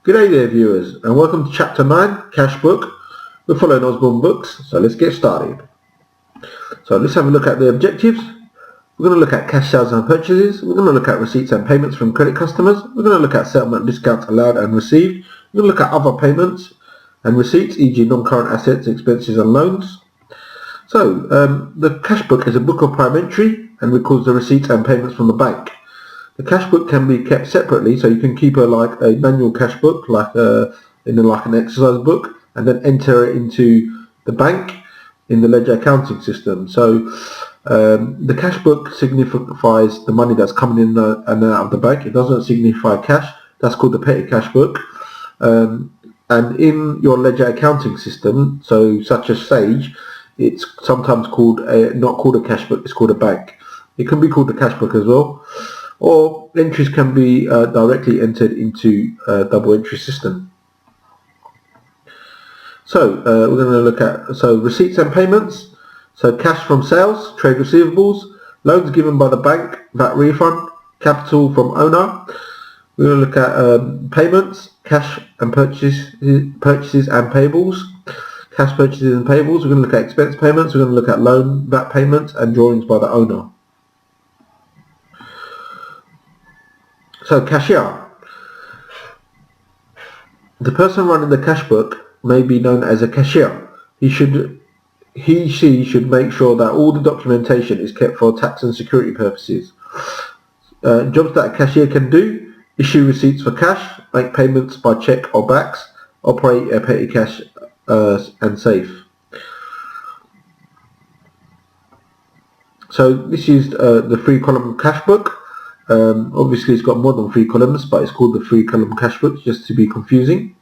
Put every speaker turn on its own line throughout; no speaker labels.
G'day there viewers, and welcome to Chapter 9 Cash Book. We're following Osborne Books, so let's get started. So let's have a look at the objectives. We're going to look at cash sales and purchases. We're going to look at receipts and payments from credit customers. We're going to look at settlement discounts allowed and received. We're going to look at other payments and receipts, e.g. non-current assets, expenses and loans. So the cash book is a book of prime entry and records the receipts and payments from the bank. The cash book can be kept separately, so you can keep like a manual cash book, like an exercise book, and then enter it into the bank in the ledger accounting system. So the cash book signifies the money that's coming in and out of the bank. It doesn't signify cash. That's called the petty cash book. And in your ledger accounting system, so such as Sage, it's sometimes called not called a cash book. It's called a bank. It can be called a cash book as well. Or entries can be directly entered into a double entry system. So we're going to look at receipts and payments. So cash from sales, trade receivables, loans given by the bank, VAT refund, capital from owner. We're going to look at payments, cash and purchases and payables, cash purchases and payables. We're going to look at expense payments. We're going to look at loan, VAT payments and drawings by the owner. So cashier. The person running the cash book may be known as a cashier. She should make sure that all the documentation is kept for tax and security purposes. Jobs that a cashier can do: issue receipts for cash, make payments by cheque or backs, operate a petty cash and safe. So this is the 3-column cash book. Obviously it's got more than 3 columns, but it's called the 3-column cash book just to be confusing.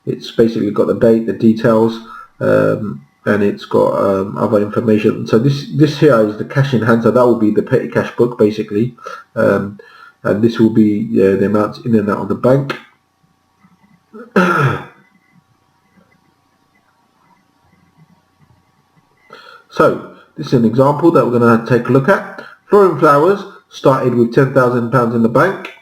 It's basically got the date, the details, and it's got other information. So this here is the cash in hand, so that will be the petty cash book basically, and this will be the amounts in and out of the bank. So this is an example that we're going to take a look at. Flooring Flowers started with £10,000 in the bank.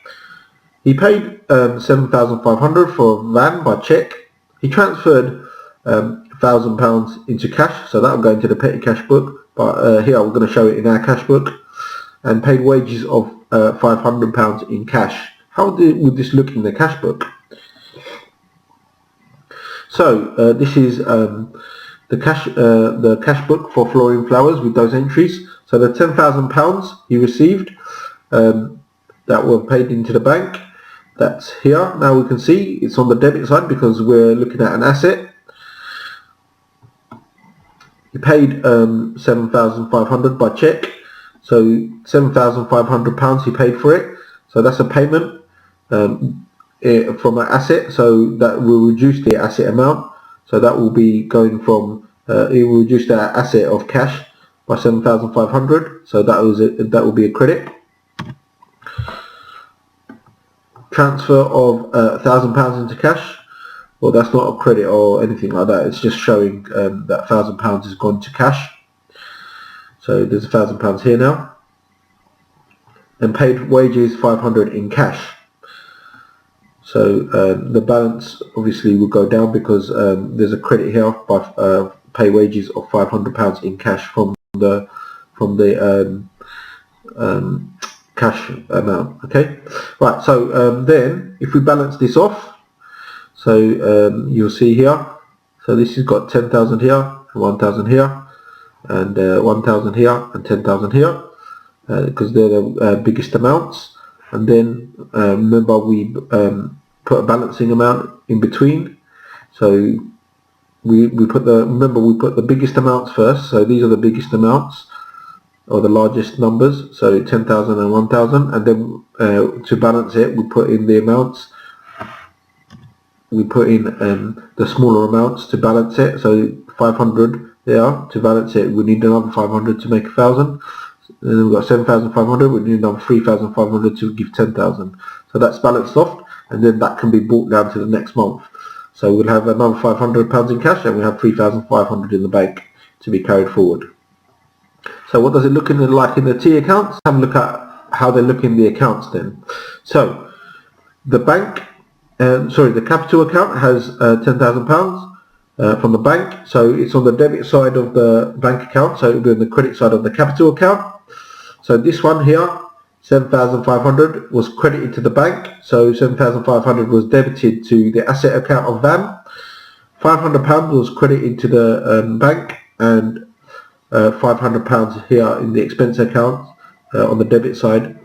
He paid £7,500 for a van by cheque. He transferred £1,000 into cash, so that will go into the petty cash book, but here we're going to show it in our cash book, and paid wages of £500 in cash. How would this look in the cash book? So this is the cash book for Flooring Flowers with those entries. So the £10,000 he received that were paid into the bank, that's here. Now we can see it's on the debit side because we're looking at an asset. He paid £7,500 by cheque, so £7,500 he paid for it. So that's a payment from an asset, so that will reduce the asset amount. So that will be going from it will reduce the asset of cash by 7,500, so that will be a credit. Transfer of £1,000 into cash, well, that's not a credit or anything like that. It's just showing that £1,000 has gone to cash. So there's £1,000 here now. And paid wages 500 in cash. So the balance obviously will go down because there's a credit here by pay wages of £500 in cash from the cash amount. Okay, right. So then if we balance this off, so you'll see here. So this has got 10,000 here, 1,000 here, and 1,000 here, and 10,000 here, because they're the biggest amounts. And then remember we put a balancing amount in between. So we put the biggest amounts first. So these are the biggest amounts, or the largest numbers. So 10,000 and 1,000, and then to balance it, we put in the amounts. We put in the smaller amounts to balance it. So 500 there to balance it. We need another 500 to make 1,000. And then we've got 7,500. We need another 3,500 to give 10,000. So that's balanced off, and then that can be brought down to the next month. So we'll have another £500 in cash, and we have 3,500 in the bank to be carried forward. So what does it look like in the T accounts? Have a look at how they look in the accounts then. So the bank sorry, the capital account has £10,000 from the bank, so it's on the debit side of the bank account, so it will be on the credit side of the capital account. So this one here, 7,500 was credited to the bank, so 7,500 was debited to the asset account of VAM. £500 was credited to the bank, and £500 here in the expense account on the debit side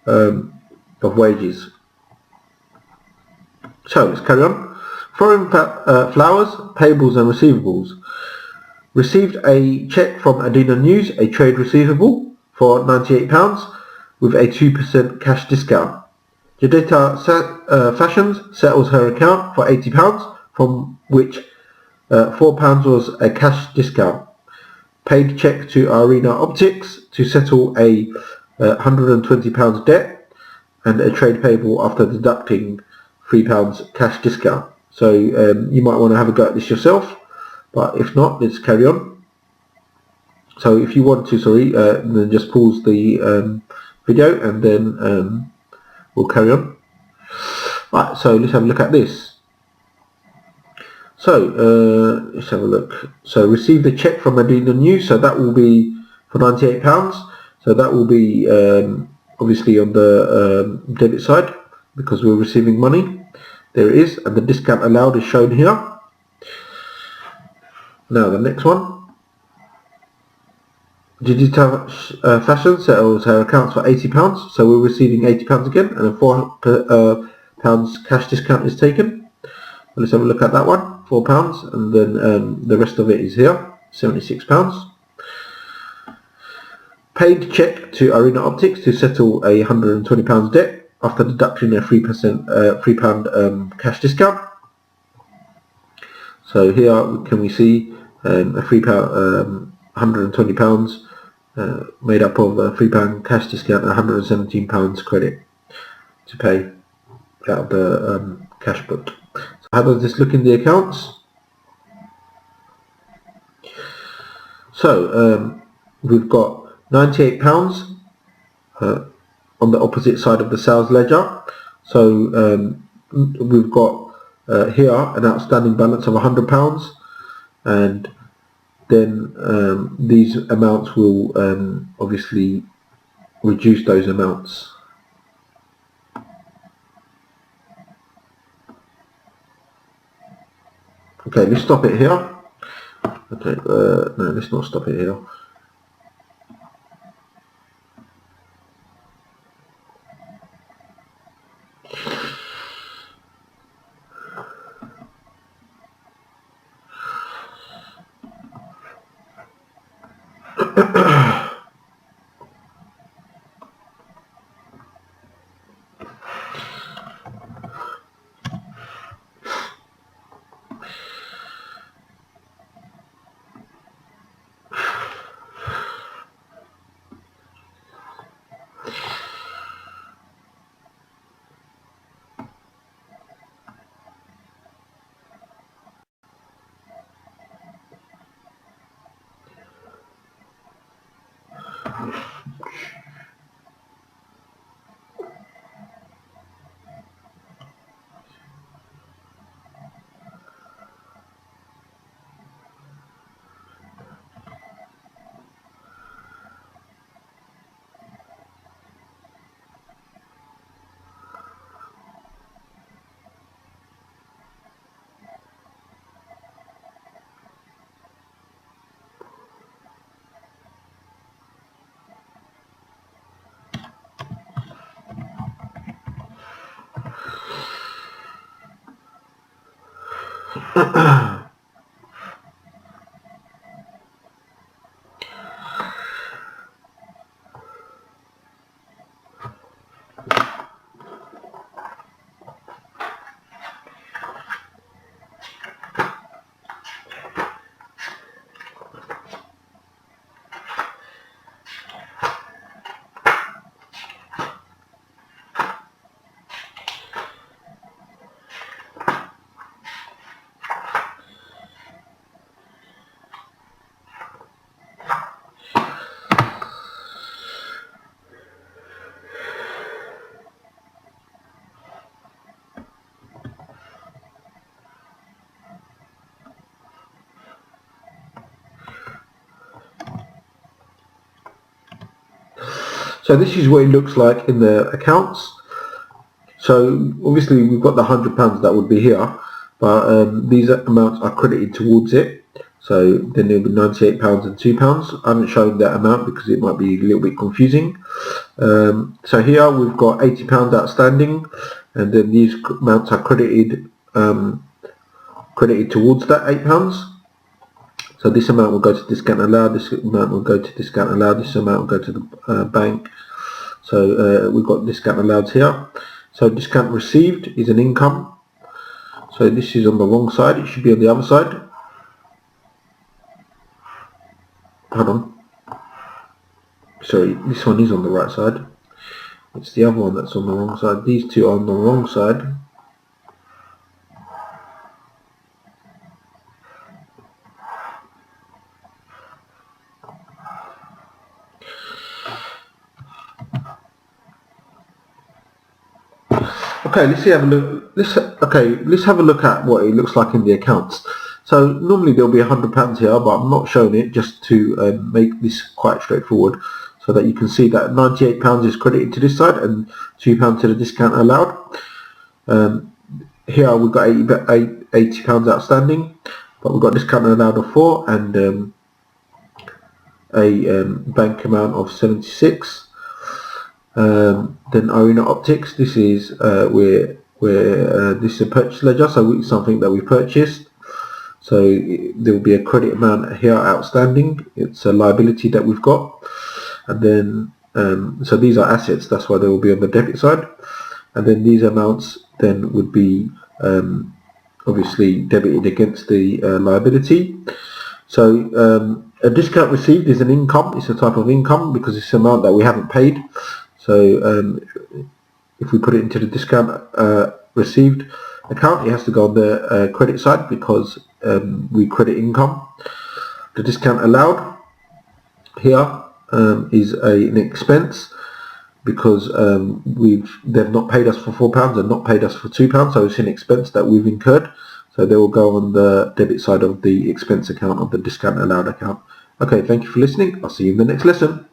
of wages. So let's carry on. Foreign flowers, payables and receivables. Received a cheque from Adina News, a trade receivable for £98 with a 2% cash discount. Jadita Fashions settles her account for £80, from which £4 was a cash discount. Paid cheque to Arena Optics to settle a £120 debt and a trade payable after deducting £3 cash discount. So you might want to have a go at this yourself, but if not, let's carry on. So if you want to, then just pause the video and then we'll carry on. Right, so let's have a look at this. So let's have a look. So received a cheque from Adina News, so that will be for £98. So that will be obviously on the debit side because we're receiving money. There it is, and the discount allowed is shown here. Now the next one. Jadita Fashion settles her accounts for £80, so we're receiving £80 again, and a £4 cash discount is taken. Let's have a look at that one, £4, and then the rest of it is here, £76. Paid cheque to Arena Optics to settle a £120 debt after deducting a £3 cash discount. So here can we see a £3 £120 made up of a £3 cash discount and £117 credit to pay out of the cash book. So how does this look in the accounts? So we've got £98 on the opposite side of the sales ledger. So we've got here an outstanding balance of £100, and then these amounts will obviously reduce those amounts. Okay, let's stop it here. Okay, no, let's not stop it here. So this is what it looks like in the accounts. So obviously we've got the £100 that would be here, but these amounts are credited towards it. So then there'll be £98 and £2. I haven't shown that amount because it might be a little bit confusing. So here we've got £80 outstanding, and then these amounts are credited towards that £8. So this amount will go to discount allowed, this amount will go to discount allowed, this amount will go to the bank. So we've got discount allowed here. So discount received is an income. So this is on the wrong side, it should be on the other side. Hold on. Sorry, this one is on the right side. It's the other one that's on the wrong side. These two are on the wrong side. Okay, let's have a look. Let's have a look at what it looks like in the accounts. So normally there'll be £100 here, but I'm not showing it just to make this quite straightforward, so that you can see that £98 is credited to this side and £2 to the discount allowed. Here we've got £80 outstanding, but we've got discount allowed of 4 and a bank amount of 76. Then Arena Optics, this is where this is a purchase ledger, so it's something that we purchased. So there will be a credit amount here outstanding. It's a liability that we've got, and then so these are assets. That's why they will be on the debit side, and then these amounts then would be obviously debited against the liability. So a discount received is an income. It's a type of income because it's an amount that we haven't paid. So if we put it into the discount received account, it has to go on the credit side because we credit income. The discount allowed here is an expense because they've not paid us for £4 and not paid us for £2, so it's an expense that we've incurred. So they will go on the debit side of the expense account of the discount allowed account. Okay, thank you for listening. I'll see you in the next lesson.